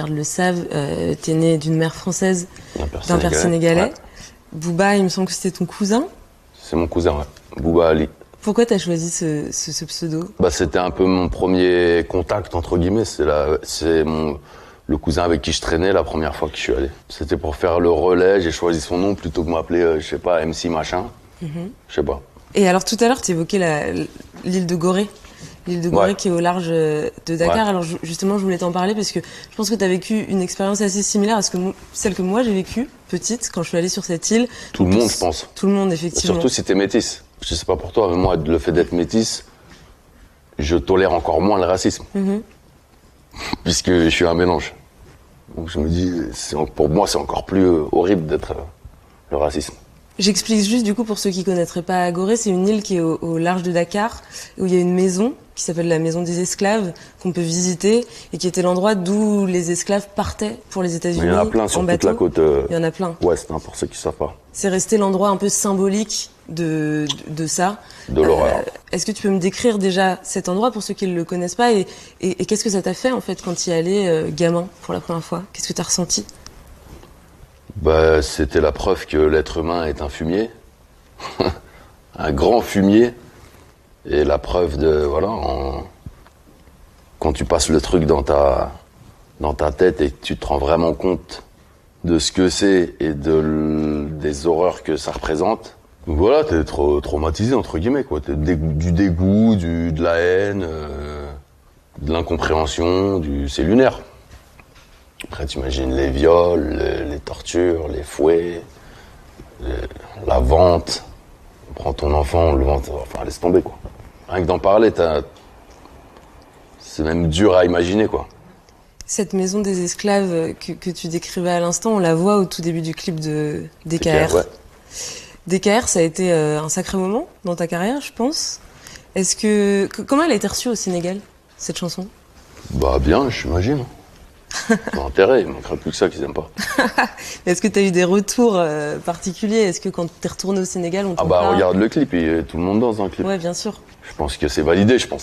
Le savent, t'es né d'une mère française, d'un père sénégalais. Ouais. Bouba, il me semble que c'était ton cousin. C'est mon cousin, ouais. Bouba Ali. Pourquoi t'as choisi ce pseudo? C'était un peu mon premier contact, entre guillemets. Le cousin avec qui je traînais la première fois que je suis allé. C'était pour faire le relais, j'ai choisi son nom plutôt que m'appeler, je sais pas, MC machin. Je sais pas. Et alors tout à l'heure, tu évoquais l'île de Gorée. L'île de Gorée Ouais. qui est au large de Dakar. Ouais. Alors justement, je voulais t'en parler parce que je pense que tu as vécu une expérience assez similaire à celle que moi j'ai vécue, petite, quand je suis allée sur cette île. Tout le monde, je pense. Tout le monde, effectivement. Surtout si t'es métisse. Je sais pas pour toi, mais moi, le fait d'être métisse, je tolère encore moins le racisme. Puisque je suis un mélange. Donc je me dis, pour moi, c'est encore plus horrible d'être le racisme. J'explique juste du coup pour ceux qui connaîtraient pas Gorée, c'est une île qui est au large de Dakar, où il y a une maison qui s'appelle la maison des esclaves, qu'on peut visiter, et qui était l'endroit d'où les esclaves partaient pour les États-Unis. Il y en a plein sur toute la côte Il y en a plein. ouest, pour ceux qui savent pas. C'est resté l'endroit un peu symbolique de ça. De l'horreur. Est-ce que tu peux me décrire déjà cet endroit pour ceux qui ne le connaissent pas, et qu'est-ce que ça t'a fait en fait quand tu y allais gamin pour la première fois? Qu'est-ce que tu as ressenti? C'était la preuve que l'être humain est un fumier. Un grand fumier. Et la preuve de, quand tu passes le truc dans ta tête et que tu te rends vraiment compte de ce que c'est et des horreurs que ça représente. Donc voilà, t'es traumatisé, entre guillemets, quoi. T'es du dégoût, de la haine, de l'incompréhension, c'est lunaire. Après, tu imagines les viols, les tortures, les fouets, la vente. On prend ton enfant, on le vend, enfin, laisse tomber, quoi. Rien que d'en parler, c'est même dur à imaginer, quoi. Cette maison des esclaves que tu décrivais à l'instant, on la voit au tout début du clip de DKR. Ouais. DKR, ça a été un sacré moment dans ta carrière, je pense. Comment elle a été reçue au Sénégal, cette chanson? Bien, j'imagine. Intérêt, il manquerait plus que ça qu'ils aiment pas. Est-ce que tu as eu des retours particuliers? Est-ce que quand tu es retourné au Sénégal, on t'en parle? Regarde le clip, tout le monde danse dans le clip. Ouais, bien sûr. Je pense que c'est validé, je pense.